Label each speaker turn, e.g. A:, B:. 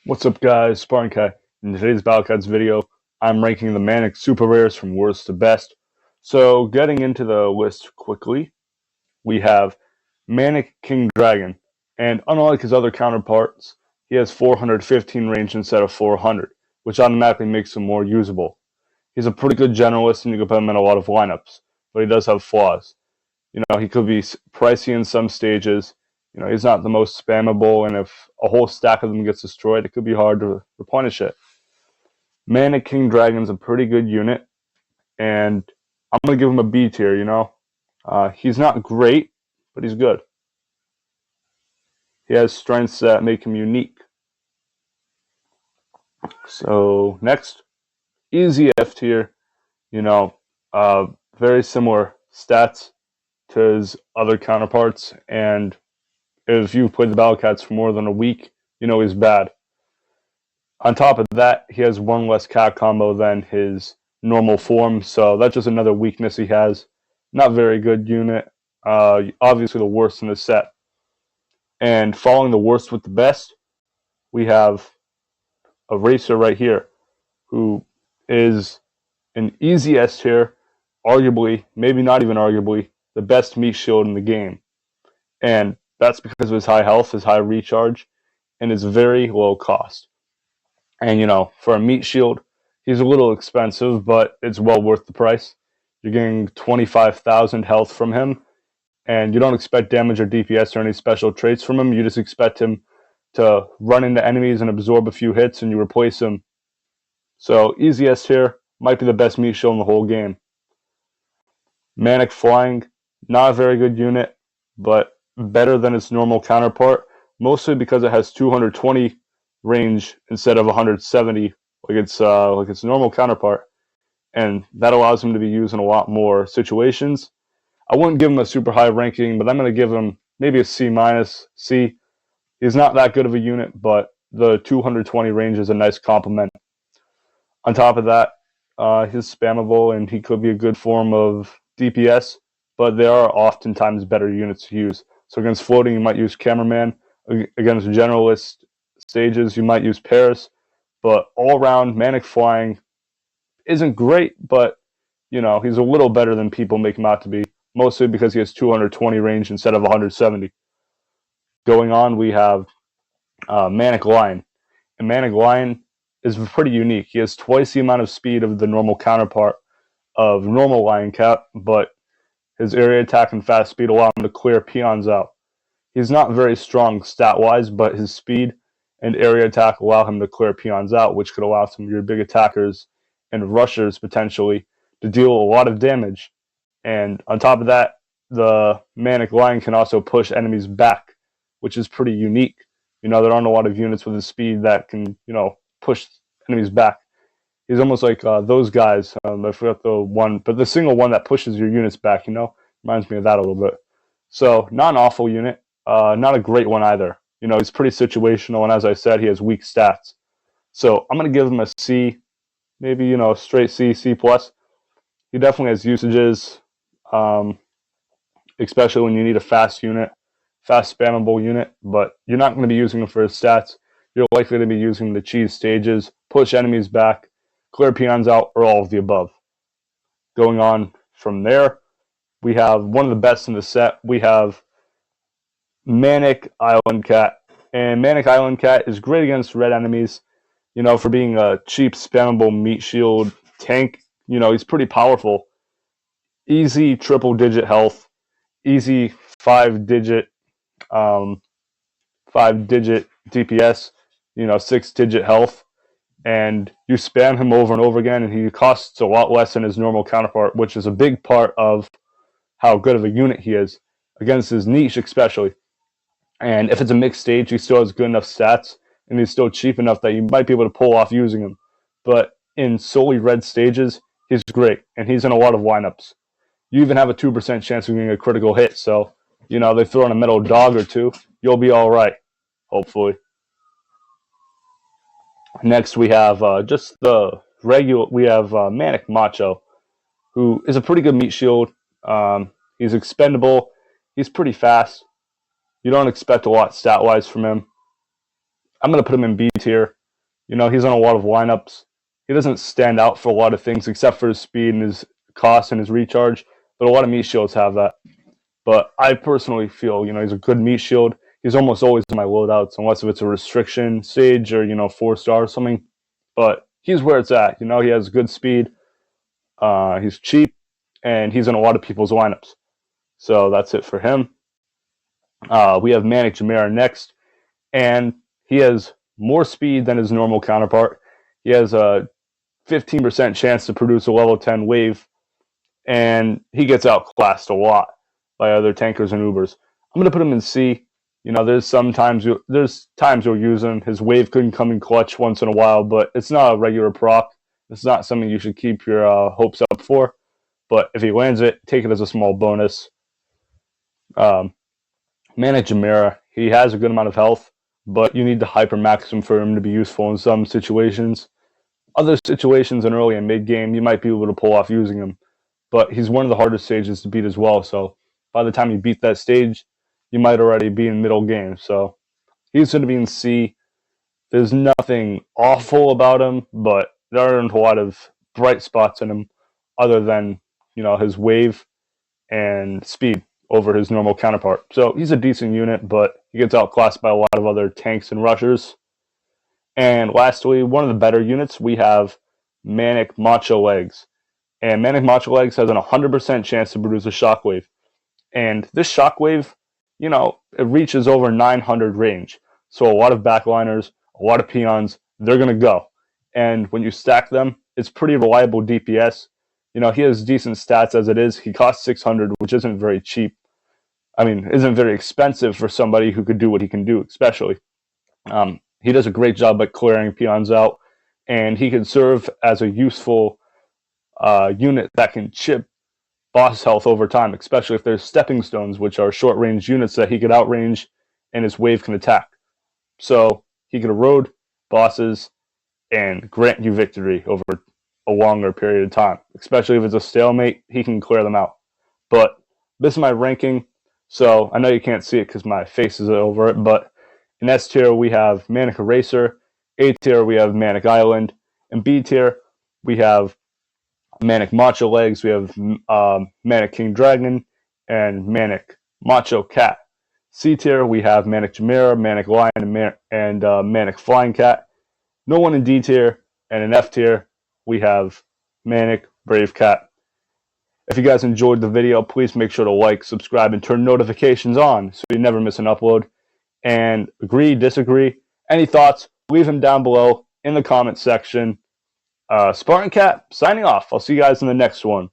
A: What's up guys, Spartan. In today's Battle Cats video, I'm ranking the Manic super rares from worst to best. So getting into the list quickly, we have Manic King Dragon, and unlike his other counterparts, he has 415 range instead of 400, which automatically makes him more usable. He's a pretty good generalist and you can put him in a lot of lineups, but he does have flaws. He could be pricey in some stages. He's not the most spammable, and if a whole stack of them gets destroyed, it could be hard to replenish it. Manic King Dragon's a pretty good unit, and I'm going to give him a B tier. He's not great, but he's good. He has strengths that make him unique. So, next, easy F tier. You know, very similar stats to his other counterparts, and if you've played the Battle Cats for more than a week, you know he's bad. On top of that, he has one less cat combo than his normal form, so that's just another weakness he has. Not very good unit. Obviously the worst in the set. And following the worst with the best, we have a racer right here, who is an easy S tier, arguably, maybe not even arguably, the best meat shield in the game. And that's because of his high health, his high recharge, and his very low cost. And for a meat shield, he's a little expensive, but it's well worth the price. You're getting 25,000 health from him, and you don't expect damage or DPS or any special traits from him. You just expect him to run into enemies and absorb a few hits, and you replace him. So easy S tier, might be the best meat shield in the whole game. Manic Flying, not a very good unit, but better than its normal counterpart, mostly because it has 220 range instead of 170 like its normal counterpart, and that allows him to be used in a lot more situations. I wouldn't give him a super high ranking, but I'm going to give him maybe a C minus. C. He's not that good of a unit, but the 220 range is a nice compliment. On top of that, he's spammable and he could be a good form of DPS, but there are oftentimes better units to use. So against floating, you might use Cameraman. Against generalist stages, you might use Paris. But all around, Manic Flying isn't great, but he's a little better than people make him out to be, mostly because he has 220 range instead of 170. Going on, we have Manic Lion. And Manic Lion is pretty unique. He has twice the amount of speed of the normal counterpart of normal Lion Cat, but his area attack and fast speed allow him to clear peons out. He's not very strong stat-wise, but his speed and area attack allow him to clear peons out, which could allow some of your big attackers and rushers potentially to deal a lot of damage. And on top of that, the Manic Lion can also push enemies back, which is pretty unique. There aren't a lot of units with his speed that can, push enemies back. He's almost like those guys. I forgot the one, but the single one that pushes your units back, reminds me of that a little bit. So, not an awful unit. Not a great one either. He's pretty situational, and as I said, he has weak stats. So, I'm going to give him a C, maybe, straight C, C+. He definitely has usages, especially when you need a fast unit, fast spammable unit, but you're not going to be using him for his stats. You're likely to be using the cheese stages, push enemies back, clear peons out, or all of the above. Going on from there, we have one of the best in the set. We have Manic Island Cat. And Manic Island Cat is great against red enemies, for being a cheap, spammable meat shield tank. He's pretty powerful. Easy triple-digit health, easy five-digit DPS, 6-digit health, and you spam him over and over again, and he costs a lot less than his normal counterpart, which is a big part of how good of a unit he is against his niche, especially. And if it's a mixed stage, he still has good enough stats, and he's still cheap enough that you might be able to pull off using him. But in solely red stages, he's great, and he's in a lot of lineups. You even have a 2% chance of getting a critical hit, so, they throw in a metal dog or two, you'll be all right, hopefully. Next, we have just the regular. We have Manic Macho, who is a pretty good meat shield. He's expendable. He's pretty fast. You don't expect a lot stat-wise from him. I'm going to put him in B tier. You know, he's on a lot of lineups. He doesn't stand out for a lot of things except for his speed and his cost and his recharge, but a lot of meat shields have that. But I personally feel, you know, he's a good meat shield. He's almost always in my loadouts, unless if it's a restriction stage or, you know, 4-star or something. But he's where it's at. You know, he has good speed. He's cheap, and he's in a lot of people's lineups. So that's it for him. We have Manic Chimera next, and he has more speed than his normal counterpart. He has a 15% chance to produce a level 10 wave, and he gets outclassed a lot by other tankers and Ubers. I'm going to put him in C. You know, there's times you'll use him. His wave could come in clutch once in a while, but it's not a regular proc. It's not something you should keep your hopes up for. But if he lands it, take it as a small bonus. Manic Chimera, he has a good amount of health, but you need to hypermax him for him to be useful in some situations. Other situations in early and mid game, you might be able to pull off using him, but he's one of the hardest stages to beat as well. So by the time you beat that stage, you might already be in middle game. So he's going to be in C. There's nothing awful about him, but there aren't a lot of bright spots in him other than, you know, his wave and speed over his normal counterpart. So he's a decent unit, but he gets outclassed by a lot of other tanks and rushers. And lastly, one of the better units, we have Manic Macho Legs. And Manic Macho Legs has an 100% chance to produce a shockwave. And this shockwave, you know, it reaches over 900 range. So a lot of backliners, a lot of peons, they're going to go. And when you stack them, it's pretty reliable DPS. You know, he has decent stats as it is. He costs 600, which isn't very cheap. I mean, isn't very expensive for somebody who could do what he can do, especially. He does a great job at clearing peons out, and he can serve as a useful unit that can chip boss health over time, especially if there's stepping stones, which are short-range units that he could outrange and his wave can attack. So he can erode bosses and grant you victory over a longer period of time. Especially if it's a stalemate, he can clear them out. But this is my ranking, so I know you can't see it because my face is over it, but in S tier we have Manic Eraser, A tier we have Manic Island, and B tier we have Manic Macho Legs, we have Manic King Dragon, and Manic Macho Cat. C tier we have Manic Chimera, Manic Lion, and Manic Flying Cat. No one in D tier, and in F tier we have Manic Brave Cat. If you guys enjoyed the video, please make sure to like, subscribe, and turn notifications on so you never miss an upload. And agree, disagree, any thoughts, leave them down below in the comment section. Spartan Cat, signing off. I'll see you guys in the next one.